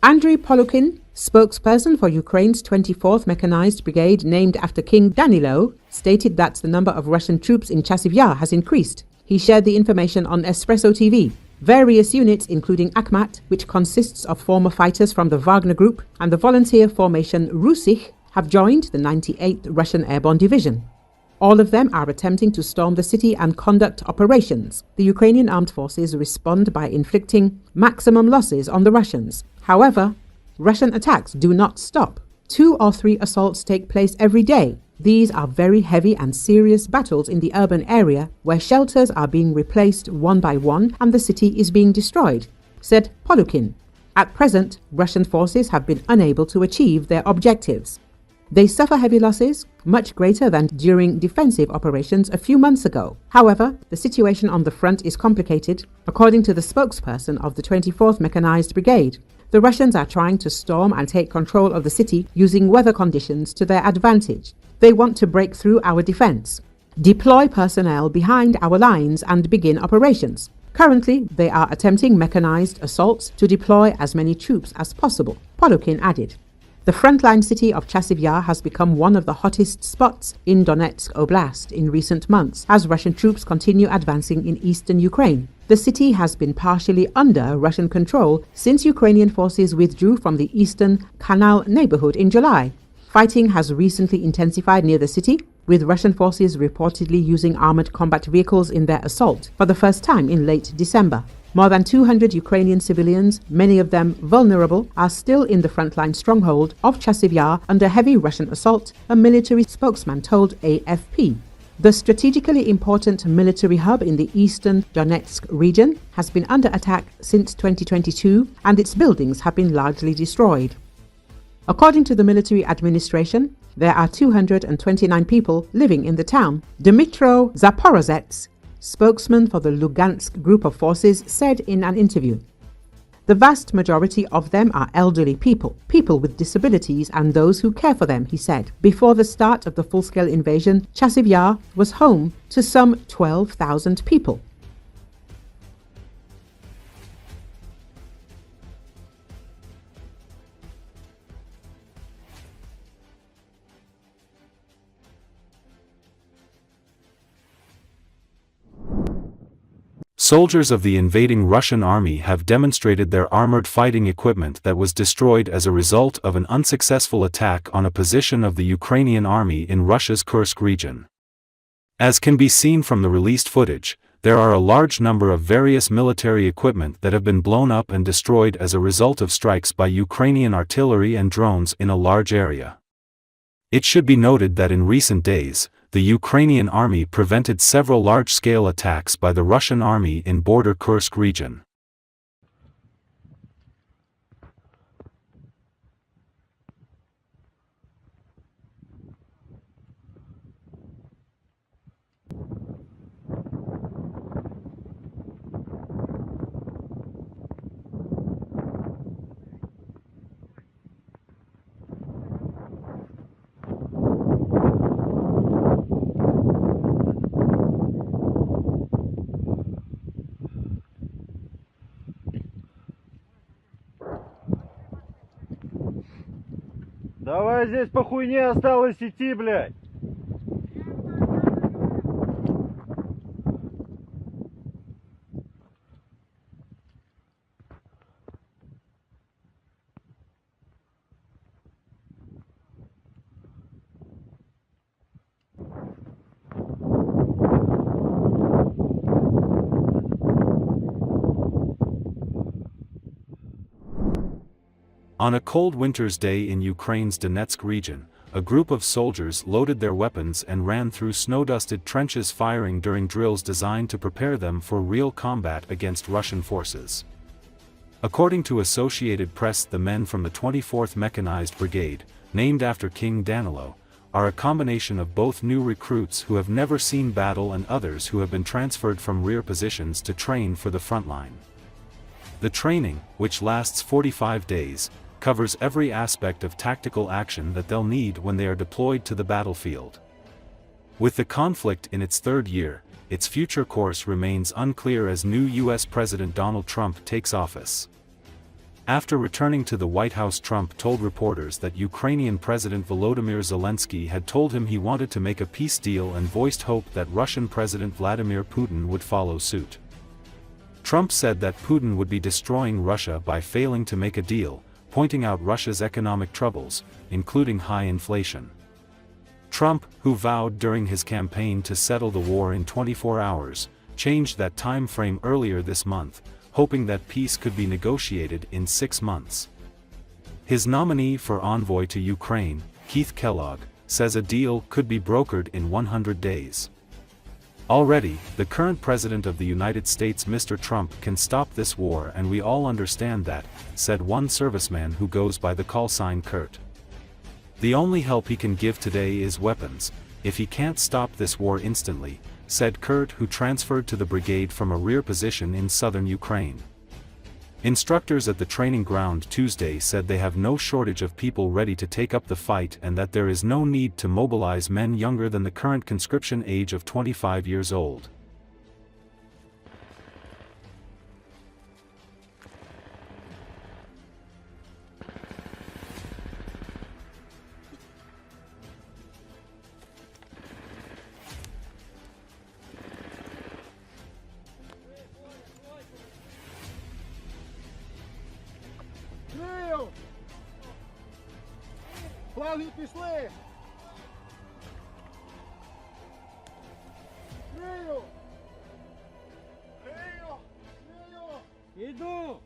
Andriy Polukhin, spokesperson for Ukraine's 24th Mechanized Brigade named after King Danylo, stated that the number of Russian troops in Chasiv Yar has increased. He shared the information on Espreso TV. Various units, including Akhmat, which consists of former fighters from the Wagner group, and the volunteer formation Rusich, have joined the 98th Russian Airborne Division. All of them are attempting to storm the city and conduct operations. The Ukrainian Armed Forces respond by inflicting maximum losses on the Russians. However, Russian attacks do not stop. 2 or 3 assaults take place every day. These are very heavy and serious battles in the urban area where shelters are being replaced one by one and the city is being destroyed, said Polukhin. At present, Russian forces have been unable to achieve their objectives. They suffer heavy losses, much greater than during defensive operations a few months ago. However, the situation on the front is complicated, according to the spokesperson of the 24th Mechanized Brigade. The Russians are trying to storm and take control of the city using weather conditions to their advantage. They want to break through our defense, deploy personnel behind our lines and begin operations. Currently, they are attempting mechanized assaults to deploy as many troops as possible, Polukhin added. The frontline city of Chasiv Yar has become one of the hottest spots in Donetsk Oblast in recent months as Russian troops continue advancing in eastern Ukraine. The city has been partially under Russian control since Ukrainian forces withdrew from the eastern Canal neighborhood in July. Fighting has recently intensified near the city, with Russian forces reportedly using armored combat vehicles in their assault for the first time in late December. More than 200 Ukrainian civilians, many of them vulnerable, are still in the frontline stronghold of Chasiv Yar under heavy Russian assault, a military spokesman told AFP. The strategically important military hub in the eastern Donetsk region has been under attack since 2022, and its buildings have been largely destroyed. According to the military administration, there are 229 people living in the town. Dmytro Zaporozhets, spokesman for the Lugansk group of forces, said in an interview. The vast majority of them are elderly people, people with disabilities and those who care for them, he said. Before the start of the full-scale invasion, Chasiv Yar was home to some 12,000 people. Soldiers of the invading Russian army have demonstrated their armored fighting equipment that was destroyed as a result of an unsuccessful attack on a position of the Ukrainian army in Russia's Kursk region. As can be seen from the released footage, there are a large number of various military equipment that have been blown up and destroyed as a result of strikes by Ukrainian artillery and drones in a large area. It should be noted that in recent days, the Ukrainian army prevented several large-scale attacks by the Russian army in border Kursk region. Давай, здесь по хуйне осталось идти, блядь. On a cold winter's day in Ukraine's Donetsk region, a group of soldiers loaded their weapons and ran through snow-dusted trenches firing during drills designed to prepare them for real combat against Russian forces. According to Associated Press, the men from the 24th Mechanized Brigade, named after King Danylo, are a combination of both new recruits who have never seen battle and others who have been transferred from rear positions to train for the front line. The training, which lasts 45 days, covers every aspect of tactical action that they'll need when they are deployed to the battlefield. With the conflict in its third year, its future course remains unclear as new U.S. President Donald Trump takes office. After returning to the White House, Trump told reporters that Ukrainian President Volodymyr Zelensky had told him he wanted to make a peace deal and voiced hope that Russian President Vladimir Putin would follow suit. Trump said that Putin would be destroying Russia by failing to make a deal, pointing out Russia's economic troubles, including high inflation. Trump, who vowed during his campaign to settle the war in 24 hours, changed that time frame earlier this month, hoping that peace could be negotiated in 6 months. His nominee for envoy to Ukraine, Keith Kellogg, says a deal could be brokered in 100 days. Already, the current president of the United States, Mr. Trump, can stop this war, and we all understand that, said one serviceman who goes by the call sign Kurt. The only help he can give today is weapons, if he can't stop this war instantly, said Kurt, who transferred to the brigade from a rear position in southern Ukraine. Instructors at the training ground Tuesday said they have no shortage of people ready to take up the fight and that there is no need to mobilize men younger than the current conscription age of 25 years old. Фланги пішли! Крию! Крию! Крию! Іду!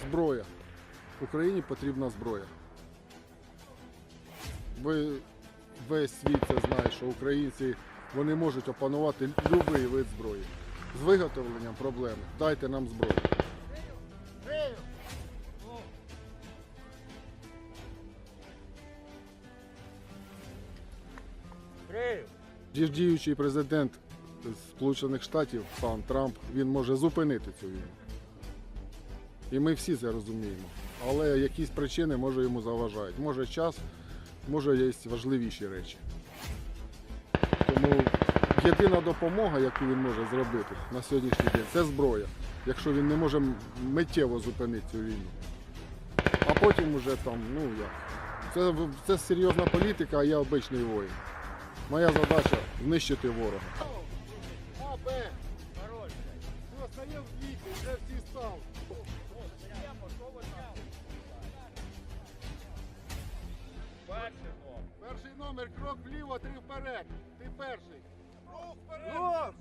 Зброя. Україні потрібна зброя. Весь світ це знає, що українці вони можуть опанувати будь-який вид зброї. З виготовленням проблеми. Дайте нам зброю. Діючий президент Сполучених Штатів, пан Трамп, він може зупинити цю війну. І ми всі це розуміємо. Але якісь причини, може, йому заважають. Може час, може є важливіші речі. Тому єдина допомога, яку він може зробити на сьогоднішній день, це зброя. Якщо він не може миттєво зупинити цю війну. А потім вже там, ну як. Це серйозна політика, а я обичний воїн. Моя задача – знищити ворога. А, Б! Хорош! Все, стоїв в віці, вже всі став. Перший номер, крок вліво, 3 вперед. Ти перший. Крок вперед!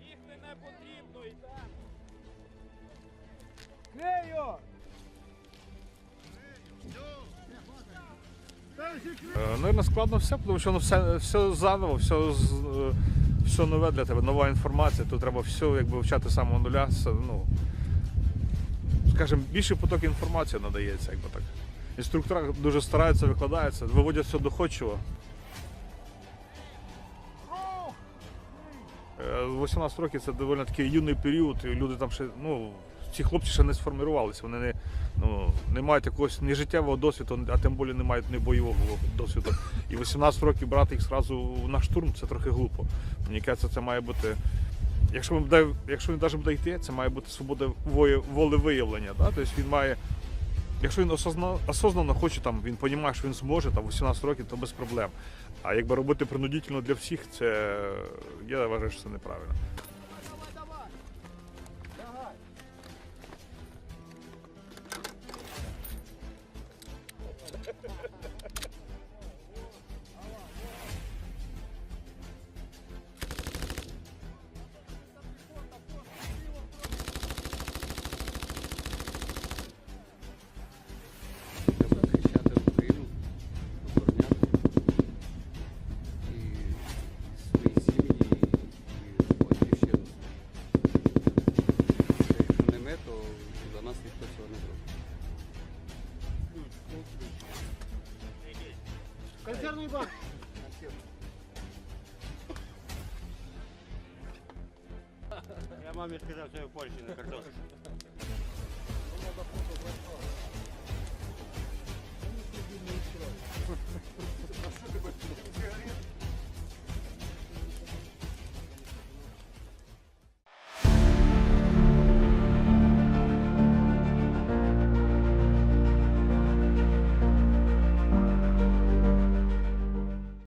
Їх не потрібно і так. Клею! Наверное, складно все, тому що все заново, все нове для тебе, нова інформація, тут треба все якби вивчати з самого нуля. Ну, скажімо, більший поток інформації надається, якби так. Інструктори дуже стараються, викладаються, виводять все доходчиво. 18 років це доволі такий юний період, і люди там ще, ну, ці хлопці ще не сформувалися, вони не мають якогось ні життєвого досвіду, а тим більше не мають ні бойового досвіду. І 18 років брати їх одразу на штурм, це трохи глупо. Мені кажеться, це має бути, якщо він навіть буде йти, це має бути свобода волевиявлення. Да? Тобто він має, якщо він осознанно хоче, там, він розуміє, що він зможе, там, 18 років, то без проблем. А якби робити принудительно для всіх, це, я вважаю, що це неправильно. Захищати Україну, обороняти і свої сім'ї, і батьківщину. Якщо не ми, то за нас ніхто цього не зробить. Консервний банк! Я мамі сказав, що я в Польщі на картошку.